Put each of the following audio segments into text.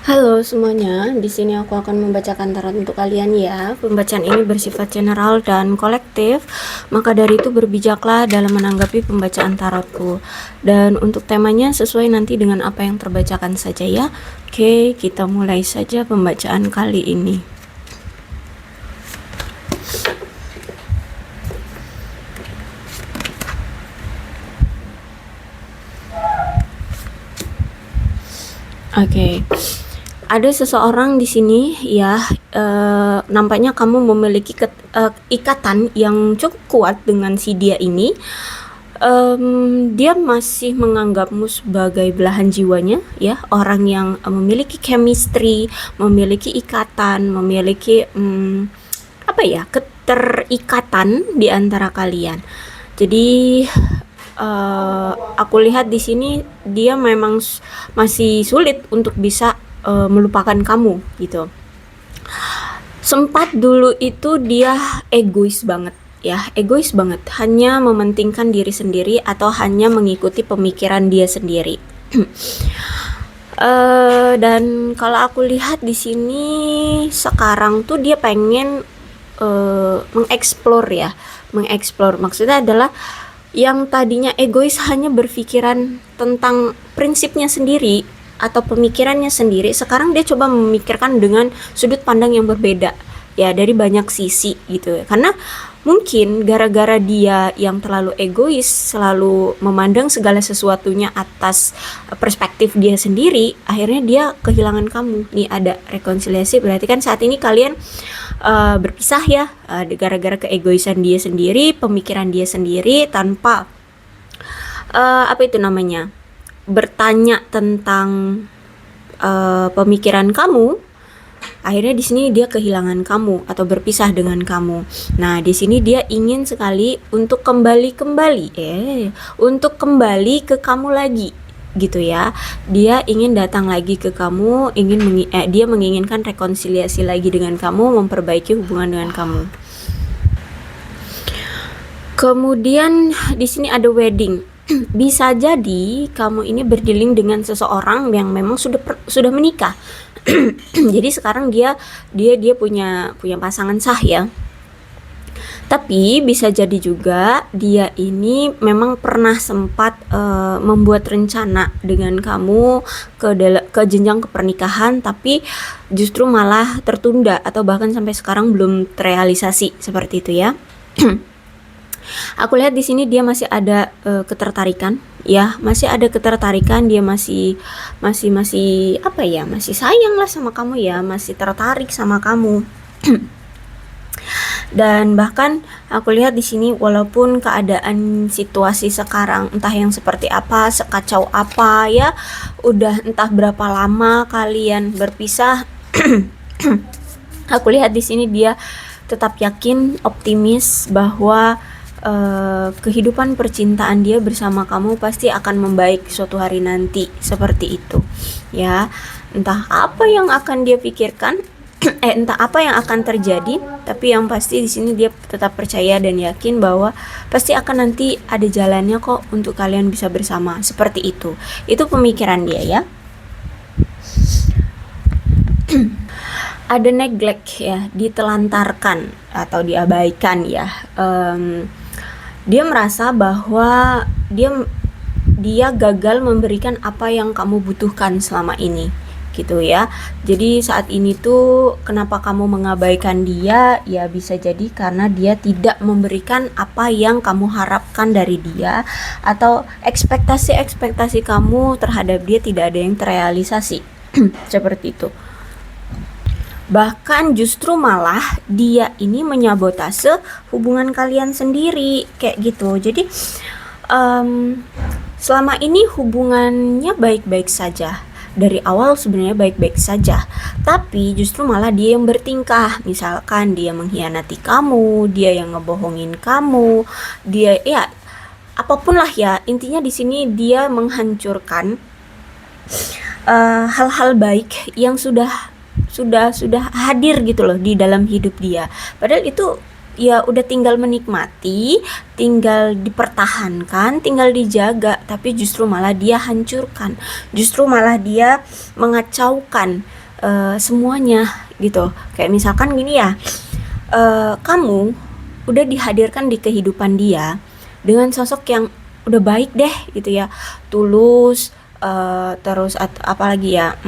Halo semuanya, di sini aku akan membacakan tarot untuk kalian ya. Pembacaan ini bersifat general dan kolektif, maka dari itu berbijaklah dalam menanggapi pembacaan tarotku. Dan untuk temanya sesuai nanti dengan apa yang terbacakan saja ya. Oke, kita mulai saja pembacaan kali ini. Oke. Ada seseorang di sini ya, nampaknya kamu memiliki ikatan yang cukup kuat dengan si dia ini. Dia masih menganggapmu sebagai belahan jiwanya ya, orang yang memiliki chemistry, memiliki ikatan, memiliki apa ya, keterikatan di antara kalian. Jadi aku lihat di sini dia memang masih sulit untuk bisa melupakan kamu gitu. Sempat dulu itu dia egois banget ya, egois banget, hanya mementingkan diri sendiri atau hanya mengikuti pemikiran dia sendiri. Dan kalau aku lihat di sini sekarang tuh dia pengen mengeksplor ya, mengeksplor maksudnya adalah yang tadinya egois hanya berpikiran tentang prinsipnya sendiri atau pemikirannya sendiri, sekarang dia coba memikirkan dengan sudut pandang yang berbeda ya, dari banyak sisi gitu ya. Karena mungkin gara-gara dia yang terlalu egois, selalu memandang segala sesuatunya atas perspektif dia sendiri, akhirnya dia kehilangan kamu. Nih ada rekonsiliasi, berarti kan saat ini kalian berpisah ya, gara-gara keegoisan dia sendiri, pemikiran dia sendiri, tanpa apa itu namanya, bertanya tentang pemikiran kamu. Akhirnya di sini dia kehilangan kamu atau berpisah dengan kamu. Nah, di sini dia ingin sekali untuk untuk kembali ke kamu lagi gitu ya. Dia ingin datang lagi ke kamu, dia menginginkan rekonsiliasi lagi dengan kamu, memperbaiki hubungan dengan kamu. Kemudian di sini ada wedding. Bisa jadi kamu ini berdealing dengan seseorang yang memang sudah menikah. Jadi sekarang dia punya pasangan sah ya. Tapi bisa jadi juga dia ini memang pernah sempat membuat rencana dengan kamu ke jenjang kepernikahan, tapi justru malah tertunda atau bahkan sampai sekarang belum terrealisasi seperti itu ya. Aku lihat di sini dia masih ada ketertarikan ya, masih ada ketertarikan, dia masih apa ya, masih sayang lah sama kamu ya, masih tertarik sama kamu. Dan bahkan aku lihat di sini walaupun keadaan situasi sekarang entah yang seperti apa, sekacau apa ya, udah entah berapa lama kalian berpisah, aku lihat di sini dia tetap yakin, optimis bahwa kehidupan percintaan dia bersama kamu pasti akan membaik suatu hari nanti, seperti itu ya. Entah apa yang akan dia pikirkan, entah apa yang akan terjadi, tapi yang pasti di sini dia tetap percaya dan yakin bahwa pasti akan nanti ada jalannya kok untuk kalian bisa bersama, seperti itu. Itu pemikiran dia ya. Ada neglect ya, ditelantarkan atau diabaikan ya. Dia merasa bahwa dia gagal memberikan apa yang kamu butuhkan selama ini gitu ya. Jadi saat ini tuh kenapa kamu mengabaikan dia, ya bisa jadi karena dia tidak memberikan apa yang kamu harapkan dari dia, atau ekspektasi kamu terhadap dia tidak ada yang terrealisasi. Seperti itu. Bahkan justru malah dia ini menyabotase hubungan kalian sendiri kayak gitu. Jadi selama ini hubungannya baik-baik saja, dari awal sebenarnya baik-baik saja, tapi justru malah dia yang bertingkah. Misalkan dia mengkhianati kamu, dia yang ngebohongin kamu, dia ya apapun lah ya, intinya di sini dia menghancurkan hal-hal baik yang sudah hadir gitu loh di dalam hidup dia. Padahal itu ya udah tinggal menikmati, tinggal dipertahankan, tinggal dijaga, tapi justru malah dia hancurkan, justru malah dia mengacaukan semuanya gitu. Kayak misalkan gini ya, kamu udah dihadirkan di kehidupan dia dengan sosok yang udah baik deh gitu ya, tulus, terus apalagi ya,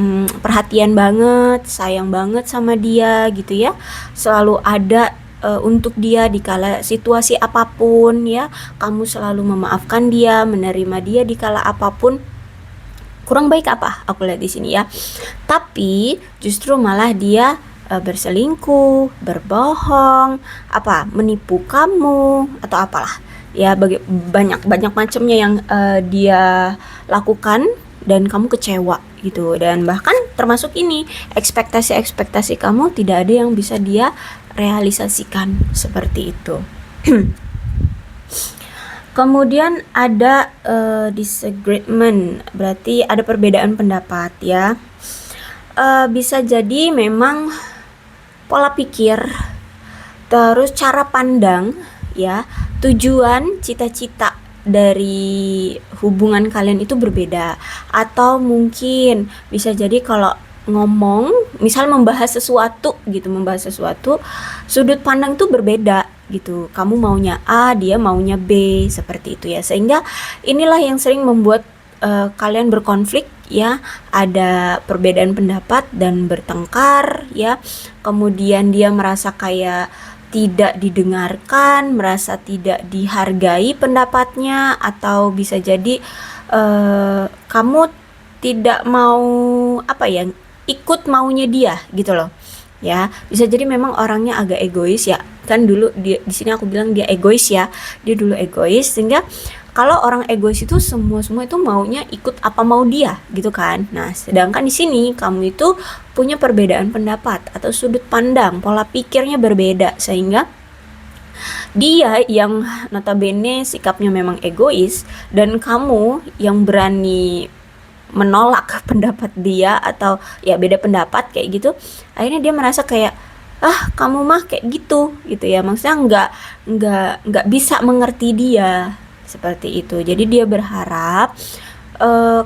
perhatian banget, sayang banget sama dia gitu ya, selalu ada untuk dia di kala situasi apapun ya, kamu selalu memaafkan dia, menerima dia di kala apapun. Kurang baik apa aku lihat di sini ya. Tapi justru malah dia berselingkuh, berbohong, apa menipu kamu atau apalah. Ya banyak banyak macamnya yang dia lakukan dan kamu kecewa gitu, dan bahkan termasuk ini ekspektasi-ekspektasi kamu tidak ada yang bisa dia realisasikan seperti itu. Kemudian ada disagreement, berarti ada perbedaan pendapat ya. Bisa jadi memang pola pikir, terus cara pandang ya, tujuan, cita-cita dari hubungan kalian itu berbeda. Atau mungkin bisa jadi kalau ngomong, misal membahas sesuatu gitu, sudut pandang tuh berbeda gitu. Kamu maunya A, dia maunya B, seperti itu ya. Sehingga inilah yang sering membuat kalian berkonflik ya, ada perbedaan pendapat dan bertengkar ya. Kemudian dia merasa kayak tidak didengarkan, merasa tidak dihargai pendapatnya, atau bisa jadi kamu tidak mau apa ya, ikut maunya dia gitu loh ya. Bisa jadi memang orangnya agak egois ya, kan dulu di sini aku bilang dia egois ya, dia dulu egois, sehingga kalau orang egois itu semua itu maunya ikut apa mau dia gitu kan. Nah sedangkan di sini kamu itu punya perbedaan pendapat atau sudut pandang, pola pikirnya berbeda, sehingga dia yang notabene sikapnya memang egois dan kamu yang berani menolak pendapat dia atau ya beda pendapat kayak gitu, akhirnya dia merasa kayak kamu mah kayak gitu ya, maksudnya nggak bisa mengerti dia seperti itu. Jadi dia berharap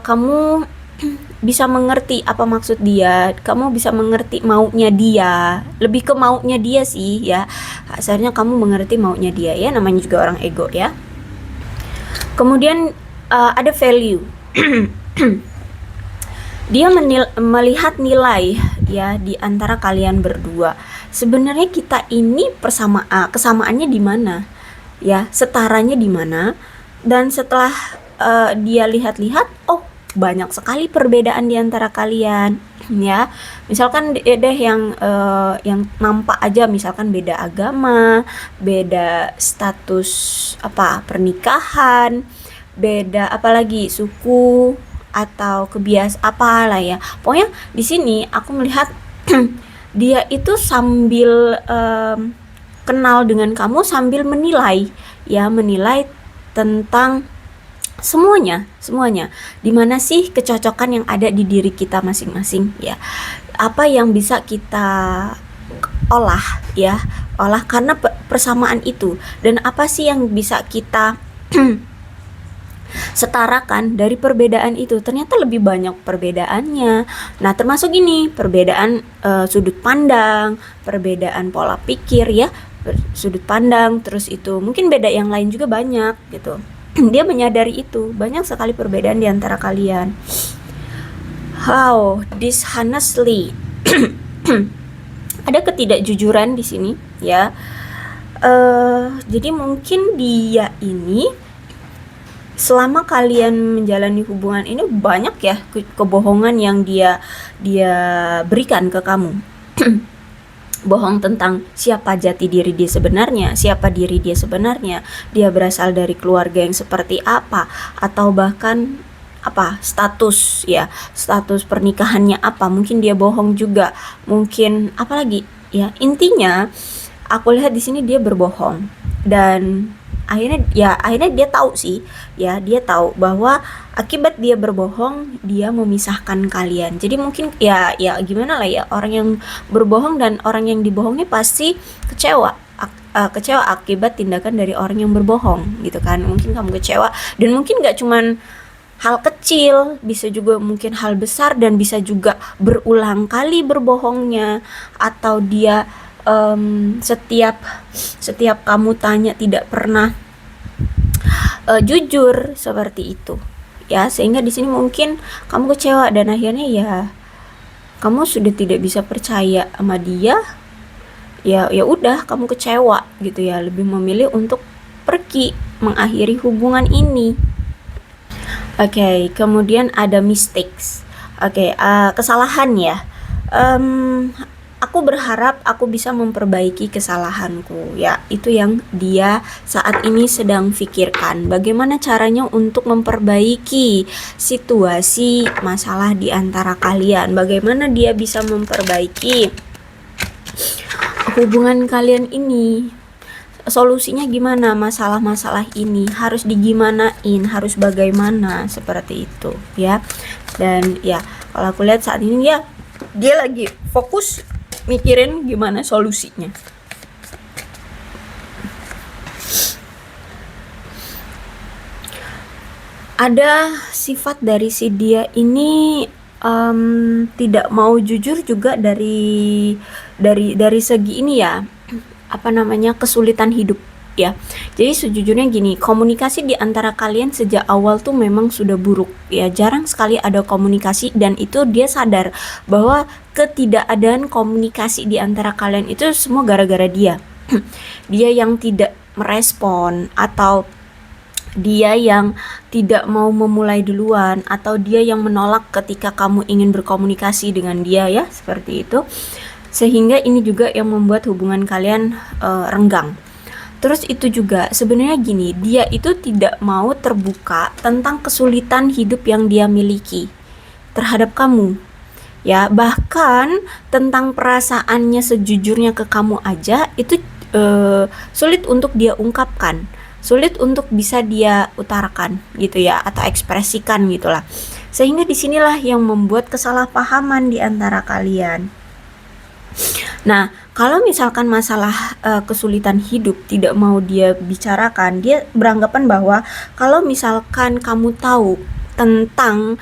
kamu bisa mengerti apa maksud dia, kamu bisa mengerti maunya dia, lebih ke maunya dia sih ya, seharusnya kamu mengerti maunya dia ya, namanya juga orang ego ya. Kemudian ada value. Dia melihat nilai ya di antara kalian berdua. Sebenarnya kita ini kesamaannya di mana ya, setaranya di mana. Dan setelah dia lihat-lihat, oh banyak sekali perbedaan di antara kalian ya. Misalkan deh yang nampak aja, misalkan beda agama, beda status pernikahan, beda apalagi suku atau apalah ya. Pokoknya di sini aku melihat dia itu sambil kenal dengan kamu sambil menilai tentang semuanya. Di mana sih kecocokan yang ada di diri kita masing-masing ya? Apa yang bisa kita olah karena persamaan itu, dan apa sih yang bisa kita setarakan dari perbedaan itu. Ternyata lebih banyak perbedaannya. Nah termasuk ini perbedaan sudut pandang, perbedaan pola pikir ya, sudut pandang, terus itu mungkin beda yang lain juga banyak gitu. Dia menyadari itu banyak sekali perbedaan di antara kalian. How dishonestly. Ada ketidakjujuran di sini ya. Jadi mungkin dia ini selama kalian menjalani hubungan ini banyak ya kebohongan yang dia berikan ke kamu. Bohong tentang siapa jati diri dia sebenarnya, siapa diri dia sebenarnya, dia berasal dari keluarga yang seperti apa, atau bahkan status pernikahannya apa, mungkin dia bohong juga, mungkin apalagi ya. Intinya aku lihat di sini dia berbohong, dan akhirnya dia tahu sih ya, dia tahu bahwa akibat dia berbohong dia memisahkan kalian. Jadi mungkin ya gimana lah ya, orang yang berbohong dan orang yang dibohongnya pasti kecewa kecewa akibat tindakan dari orang yang berbohong gitu kan. Mungkin kamu kecewa, dan mungkin gak cuman hal kecil, bisa juga mungkin hal besar, dan bisa juga berulang kali berbohongnya, atau dia setiap kamu tanya tidak pernah jujur seperti itu ya. Sehingga di sini mungkin kamu kecewa, dan akhirnya ya kamu sudah tidak bisa percaya sama dia. Ya udah, kamu kecewa gitu ya, lebih memilih untuk pergi, mengakhiri hubungan ini. Oke, kemudian ada mistakes. Oke, kesalahan ya. Aku berharap aku bisa memperbaiki kesalahanku ya. Itu yang dia saat ini sedang pikirkan. Bagaimana caranya untuk memperbaiki situasi masalah di antara kalian. Bagaimana dia bisa memperbaiki hubungan kalian ini. Solusinya gimana masalah-masalah ini, harus digimanain, harus bagaimana, seperti itu ya. Dan ya kalau aku lihat saat ini dia lagi fokus mikirin gimana solusinya. Ada sifat dari si dia ini tidak mau jujur juga dari segi ini ya, kesulitan hidup ya. Jadi sejujurnya gini, komunikasi di antara kalian sejak awal tuh memang sudah buruk ya. Jarang sekali ada komunikasi, dan itu dia sadar bahwa ketidakadaan komunikasi di antara kalian itu semua gara-gara dia. Dia yang tidak merespon, atau dia yang tidak mau memulai duluan, atau dia yang menolak ketika kamu ingin berkomunikasi dengan dia ya, seperti itu. Sehingga ini juga yang membuat hubungan kalian renggang. Terus itu juga sebenarnya gini, dia itu tidak mau terbuka tentang kesulitan hidup yang dia miliki terhadap kamu ya. Bahkan tentang perasaannya sejujurnya ke kamu aja itu sulit untuk dia ungkapkan, sulit untuk bisa dia utarakan gitu ya, atau ekspresikan gitulah. Sehingga disinilah yang membuat kesalahpahaman di antara kalian. Nah, kalau misalkan masalah kesulitan hidup tidak mau dia bicarakan, dia beranggapan bahwa kalau misalkan kamu tahu tentang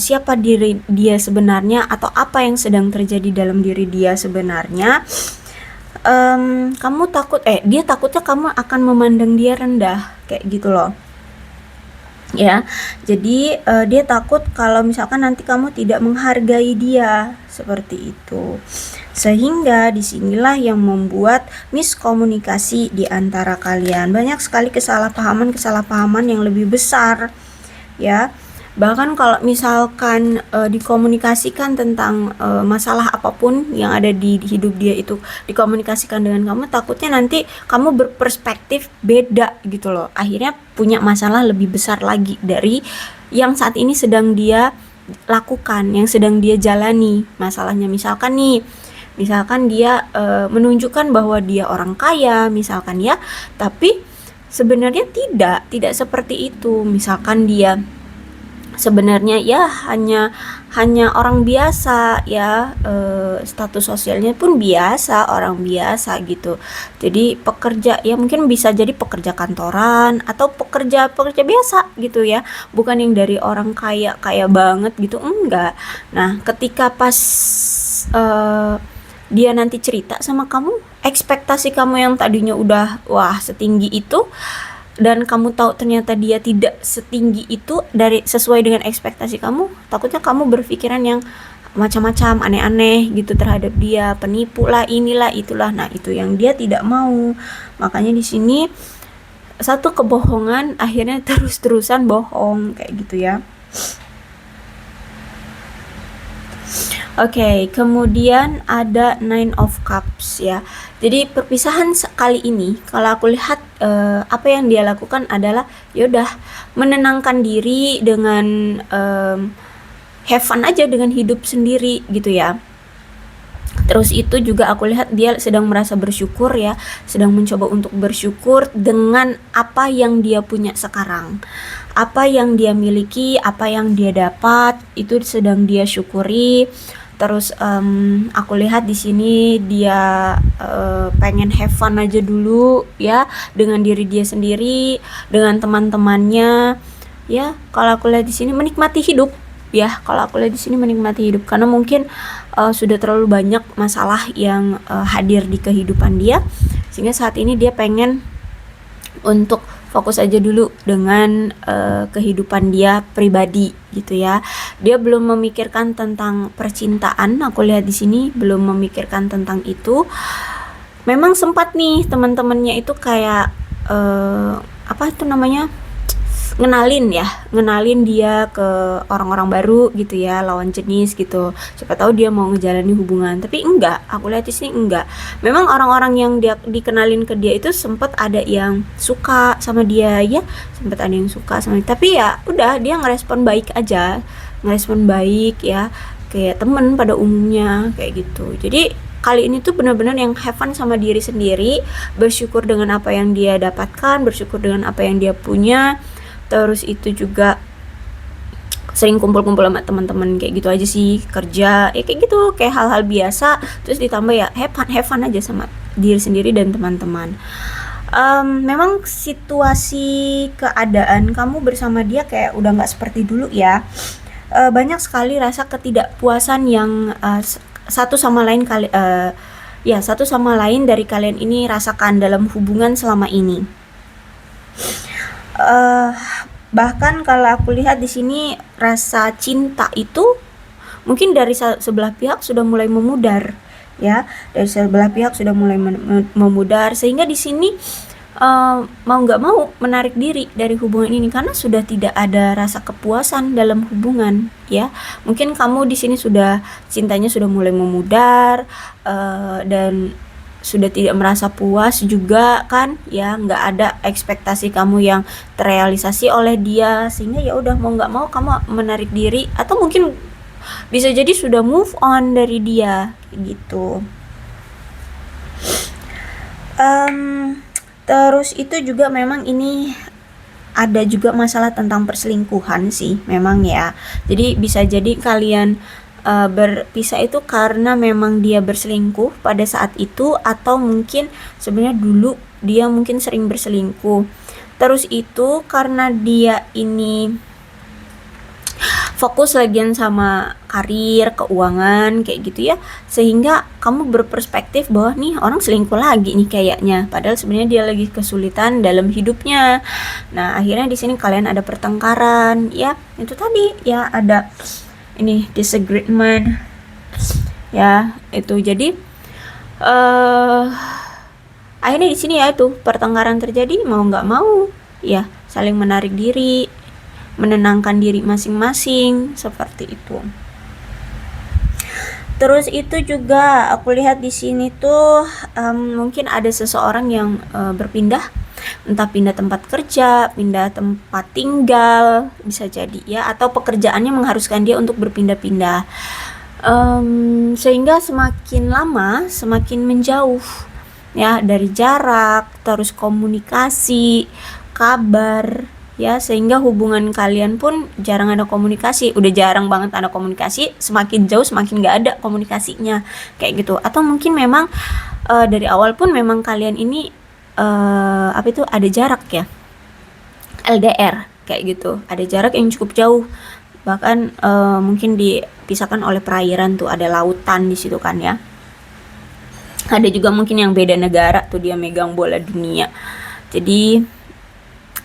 siapa diri dia sebenarnya, atau apa yang sedang terjadi dalam diri dia sebenarnya, dia takutnya kamu akan memandang dia rendah, kayak gitu loh ya. Jadi dia takut kalau misalkan nanti kamu tidak menghargai dia, seperti itu. Sehingga disinilah yang membuat miskomunikasi di antara kalian. Banyak sekali kesalahpahaman yang lebih besar ya. Bahkan kalau misalkan dikomunikasikan tentang masalah apapun yang ada di hidup dia itu dikomunikasikan dengan kamu, takutnya nanti kamu berperspektif beda gitu loh. Akhirnya punya masalah lebih besar lagi dari yang saat ini sedang dia lakukan, yang sedang dia jalani masalahnya. Misalkan dia menunjukkan bahwa dia orang kaya misalkan ya, tapi sebenarnya tidak seperti itu. Misalkan dia sebenarnya ya hanya orang biasa ya, status sosialnya pun biasa, orang biasa gitu. Jadi pekerja ya mungkin bisa jadi pekerja kantoran atau pekerja biasa gitu ya, bukan yang dari orang kaya banget gitu, enggak. Nah, ketika pas dia nanti cerita sama kamu, ekspektasi kamu yang tadinya udah wah setinggi itu, dan kamu tahu ternyata dia tidak setinggi itu dari sesuai dengan ekspektasi kamu, takutnya kamu berpikiran yang macam-macam aneh-aneh gitu terhadap dia, penipu lah, inilah itulah. Nah, itu yang dia tidak mau. Makanya di sini satu kebohongan akhirnya terus-terusan bohong kayak gitu ya. Oke, kemudian ada Nine of Cups ya. Jadi perpisahan kali ini kalau aku lihat apa yang dia lakukan adalah yaudah menenangkan diri dengan have fun aja dengan hidup sendiri gitu ya. Terus itu juga aku lihat dia sedang merasa bersyukur ya, sedang mencoba untuk bersyukur dengan apa yang dia punya sekarang. Apa yang dia miliki, apa yang dia dapat, itu sedang dia syukuri. Terus aku lihat di sini dia pengen have fun aja dulu ya, dengan diri dia sendiri, dengan teman-temannya. Ya, kalau aku lihat di sini menikmati hidup. Ya, kalau aku lihat di sini menikmati hidup karena mungkin sudah terlalu banyak masalah yang hadir di kehidupan dia, sehingga saat ini dia pengen untuk fokus aja dulu dengan kehidupan dia pribadi gitu ya. Dia belum memikirkan tentang percintaan, aku lihat di sini belum memikirkan tentang itu. Memang sempat nih teman-temannya itu kayak apa itu namanya? ngenalin dia ke orang-orang baru gitu ya, lawan jenis gitu. Siapa tahu dia mau ngejalani hubungan, tapi enggak. Aku lihat di sini enggak. Memang orang-orang yang dia dikenalin ke dia itu sempat ada yang suka sama dia ya, sempat ada yang suka sama dia. Tapi ya udah, dia ngerespon baik aja, ngerespon baik ya, kayak temen pada umumnya kayak gitu. Jadi kali ini tuh benar-benar yang have fun sama diri sendiri, bersyukur dengan apa yang dia dapatkan, bersyukur dengan apa yang dia punya. Terus itu juga sering kumpul-kumpul sama teman-teman kayak gitu aja sih, kerja ya kayak gitu, kayak hal-hal biasa. Terus ditambah ya have fun aja sama diri sendiri dan teman-teman. Memang situasi keadaan kamu bersama dia kayak udah nggak seperti dulu ya. Banyak sekali rasa ketidakpuasan yang satu sama lain satu sama lain dari kalian ini rasakan dalam hubungan selama ini. Bahkan kalau aku lihat di sini rasa cinta itu mungkin dari sebelah pihak sudah mulai memudar ya, dari sebelah pihak sudah mulai memudar, sehingga di sini mau nggak mau menarik diri dari hubungan ini karena sudah tidak ada rasa kepuasan dalam hubungan ya. Mungkin kamu di sini sudah cintanya sudah mulai memudar dan sudah tidak merasa puas juga kan ya, nggak ada ekspektasi kamu yang terrealisasi oleh dia, sehingga ya udah mau nggak mau kamu menarik diri, atau mungkin bisa jadi sudah move on dari dia gitu. Terus itu juga memang ini ada juga masalah tentang perselingkuhan sih memang ya. Jadi bisa jadi kalian berpisah itu karena memang dia berselingkuh pada saat itu, atau mungkin sebenarnya dulu dia mungkin sering berselingkuh. Terus itu karena dia ini fokus lagian sama karir, keuangan kayak gitu ya, sehingga kamu berperspektif bahwa nih orang selingkuh lagi nih kayaknya, padahal sebenarnya dia lagi kesulitan dalam hidupnya. Nah, akhirnya di sini kalian ada pertengkaran ya, itu tadi ya, ada ini disagreement ya itu. Jadi akhirnya di sini ya itu pertengkaran terjadi, mau nggak mau ya saling menarik diri, menenangkan diri masing-masing seperti itu. Terus itu juga aku lihat di sini tuh mungkin ada seseorang yang berpindah, entah pindah tempat kerja, pindah tempat tinggal, bisa jadi ya, atau pekerjaannya mengharuskan dia untuk berpindah-pindah, sehingga semakin lama semakin menjauh ya dari jarak, terus komunikasi, kabar ya, sehingga hubungan kalian pun jarang ada komunikasi. Udah jarang banget ada komunikasi, semakin jauh semakin gak ada komunikasinya kayak gitu. Atau mungkin memang dari awal pun memang kalian ini ada jarak ya, LDR kayak gitu, ada jarak yang cukup jauh, bahkan mungkin dipisahkan oleh perairan tuh, ada lautan di situ kan ya. Ada juga mungkin yang beda negara tuh, dia megang bola dunia. Jadi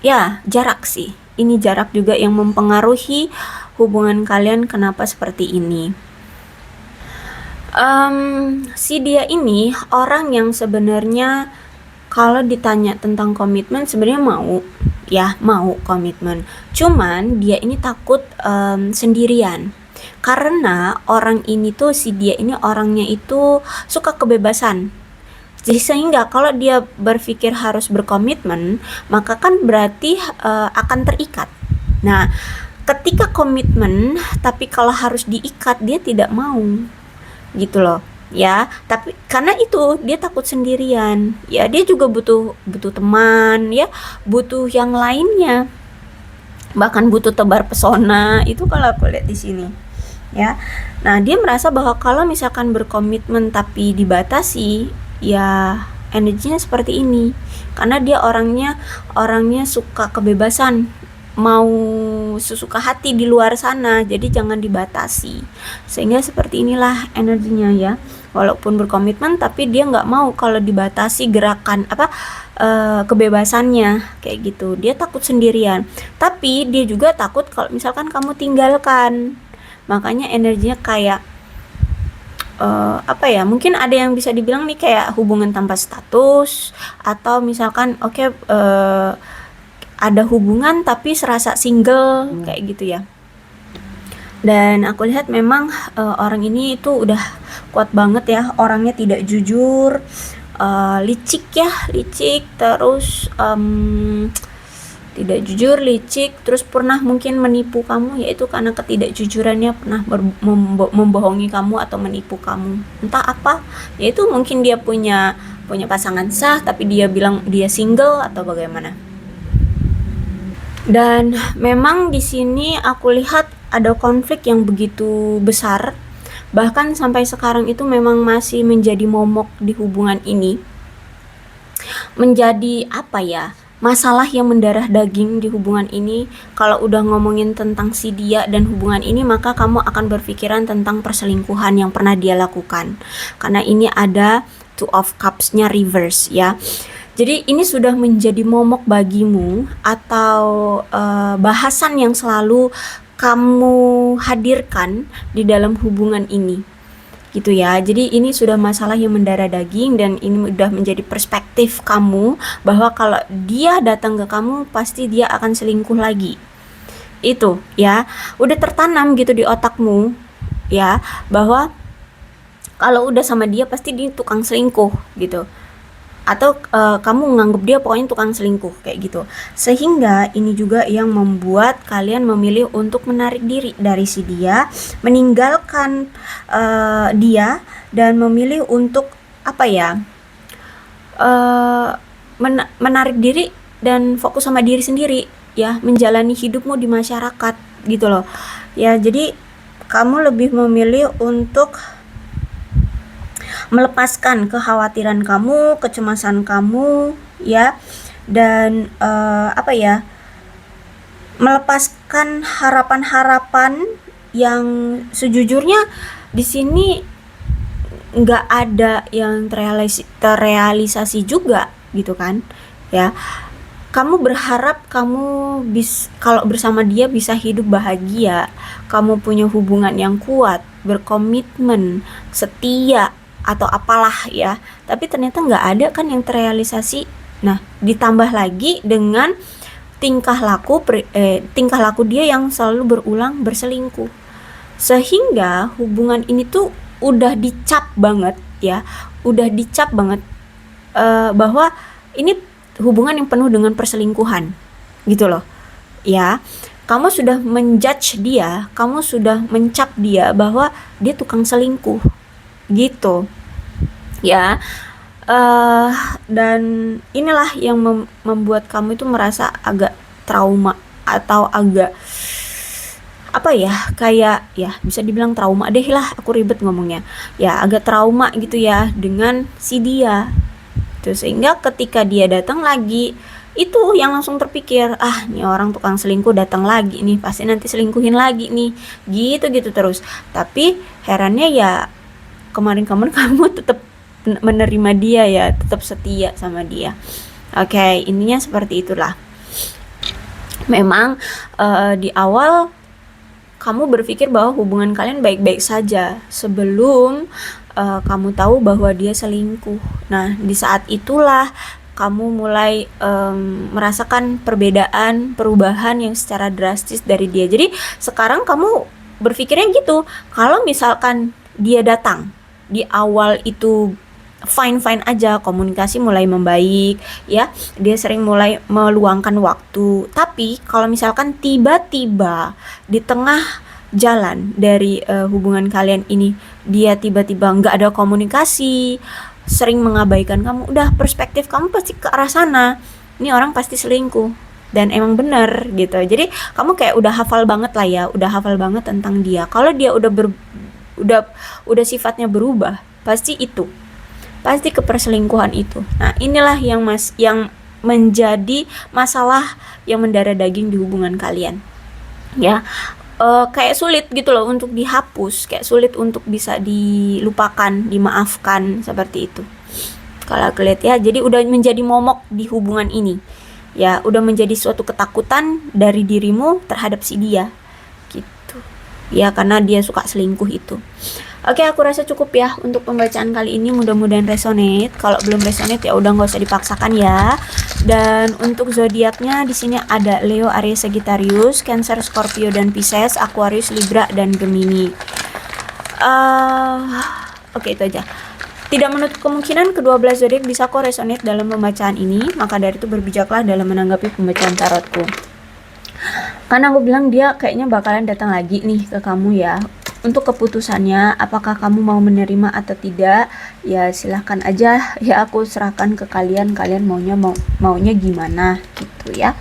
ya jarak sih, ini jarak juga yang mempengaruhi hubungan kalian kenapa seperti ini. Si dia ini orang yang sebenarnya kalau ditanya tentang komitmen sebenarnya mau komitmen, cuman dia ini takut sendirian, karena orang ini tuh, si dia ini orangnya itu suka kebebasan. Jadi sehingga kalau dia berpikir harus berkomitmen, maka kan berarti akan terikat. Nah, ketika komitmen tapi kalau harus diikat, dia tidak mau gitu loh ya. Tapi karena itu dia takut sendirian ya, dia juga butuh teman ya, butuh yang lainnya, bahkan butuh tebar pesona itu kalau aku lihat di sini ya. Nah, dia merasa bahwa kalau misalkan berkomitmen tapi dibatasi, ya energinya seperti ini. Karena dia orangnya suka kebebasan, mau sesuka hati di luar sana, jadi jangan dibatasi. Sehingga seperti inilah energinya ya. Walaupun berkomitmen tapi dia nggak mau kalau dibatasi gerakan kebebasannya kayak gitu. Dia takut sendirian. Tapi dia juga takut kalau misalkan kamu tinggalkan. Makanya energinya kayak mungkin ada yang bisa dibilang nih kayak hubungan tanpa status, atau misalkan ada hubungan tapi serasa single kayak gitu ya. Dan aku lihat memang orang ini itu udah kuat banget ya, orangnya tidak jujur, licik, terus tidak jujur, licik, terus pernah mungkin menipu kamu, yaitu karena ketidakjujurannya pernah membohongi kamu atau menipu kamu. Entah apa, yaitu mungkin dia punya pasangan sah tapi dia bilang dia single atau bagaimana. Dan memang di sini aku lihat ada konflik yang begitu besar, bahkan sampai sekarang itu memang masih menjadi momok di hubungan ini, menjadi masalah yang mendarah daging di hubungan ini. Kalau udah ngomongin tentang si dia dan hubungan ini, maka kamu akan berpikiran tentang perselingkuhan yang pernah dia lakukan, karena ini ada Two of Cups-nya reverse ya. Jadi ini sudah menjadi momok bagimu, atau bahasan yang selalu kamu hadirkan di dalam hubungan ini gitu ya. Jadi ini sudah masalah yang mendarah daging, dan ini sudah menjadi perspektif kamu bahwa kalau dia datang ke kamu pasti dia akan selingkuh lagi. Itu ya, udah tertanam gitu di otakmu ya, bahwa kalau udah sama dia pasti dia tukang selingkuh gitu, atau kamu nganggep dia pokoknya tukang selingkuh kayak gitu. Sehingga ini juga yang membuat kalian memilih untuk menarik diri dari si dia, meninggalkan dia, dan memilih untuk menarik diri dan fokus sama diri sendiri ya, menjalani hidupmu di masyarakat gitu loh ya. Jadi kamu lebih memilih untuk melepaskan kekhawatiran kamu, kecemasan kamu ya, dan melepaskan harapan-harapan yang sejujurnya di sini nggak ada yang terrealisasi juga gitu kan ya. Kamu berharap kamu kalau bersama dia bisa hidup bahagia, kamu punya hubungan yang kuat, berkomitmen, setia, atau apalah ya, tapi ternyata nggak ada kan yang terrealisasi. Nah, ditambah lagi dengan tingkah laku dia yang selalu berulang berselingkuh, sehingga hubungan ini tuh udah dicap banget ya, bahwa ini hubungan yang penuh dengan perselingkuhan gitu loh ya. Kamu sudah menjudge dia, kamu sudah mencap dia bahwa dia tukang selingkuh gitu ya. Dan inilah yang membuat kamu itu merasa agak trauma, atau agak kayak ya bisa dibilang trauma deh lah, aku ribet ngomongnya ya, agak trauma gitu ya dengan si dia tuh. Sehingga ketika dia datang lagi, itu yang langsung terpikir, nih orang tukang selingkuh datang lagi nih, pasti nanti selingkuhin lagi nih, gitu terus. Tapi herannya ya, kemarin-kemarin kamu tetap menerima dia ya, tetap setia sama dia. Oke, ininya seperti itulah. Memang di awal kamu berpikir bahwa hubungan kalian baik-baik saja sebelum kamu tahu bahwa dia selingkuh. Nah, di saat itulah kamu mulai merasakan perubahan yang secara drastis dari dia. Jadi sekarang kamu berpikirnya gitu, kalau misalkan dia datang di awal itu fine aja, komunikasi mulai membaik ya, dia sering mulai meluangkan waktu. Tapi kalau misalkan tiba-tiba di tengah jalan dari hubungan kalian ini dia tiba-tiba nggak ada komunikasi, sering mengabaikan kamu, udah perspektif kamu pasti ke arah sana, ini orang pasti selingkuh dan emang bener gitu. Jadi kamu kayak udah hafal banget lah ya, udah hafal banget tentang dia. Kalau dia udah sifatnya berubah, pasti ke perselingkuhan itu. Nah, inilah yang menjadi masalah yang mendarah daging di hubungan kalian. Ya, kayak sulit gitu loh untuk dihapus, kayak sulit untuk bisa dilupakan, dimaafkan seperti itu. Kalau aku lihat ya, jadi udah menjadi momok di hubungan ini. Ya, udah menjadi suatu ketakutan dari dirimu terhadap si dia. Gitu. Ya, karena dia suka selingkuh itu. Oke, aku rasa cukup ya untuk pembacaan kali ini. Mudah-mudahan resonate. Kalau belum resonate ya udah nggak usah dipaksakan ya. Dan untuk zodiaknya di sini ada Leo, Aries, Sagittarius, Cancer, Scorpio dan Pisces, Aquarius, Libra dan Gemini. Oke, itu aja. Tidak menutup kemungkinan kedua belas zodiak bisa kok resonate dalam pembacaan ini. Maka dari itu berbijaklah dalam menanggapi pembacaan tarotku. Karena aku bilang dia kayaknya bakalan datang lagi nih ke kamu ya. Untuk keputusannya, apakah kamu mau menerima atau tidak, ya silahkan aja ya, aku serahkan ke kalian maunya gimana gitu ya.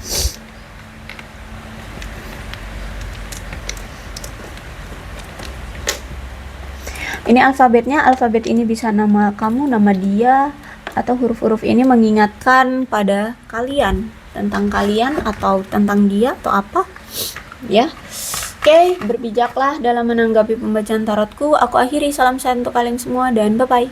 Ini alfabetnya, alfabet ini bisa nama kamu, nama dia, atau huruf-huruf ini mengingatkan pada kalian, tentang kalian atau tentang dia atau apa ya. Oke, berbijaklah dalam menanggapi pembacaan tarotku. Aku akhiri, salam sehat untuk kalian semua dan bye-bye.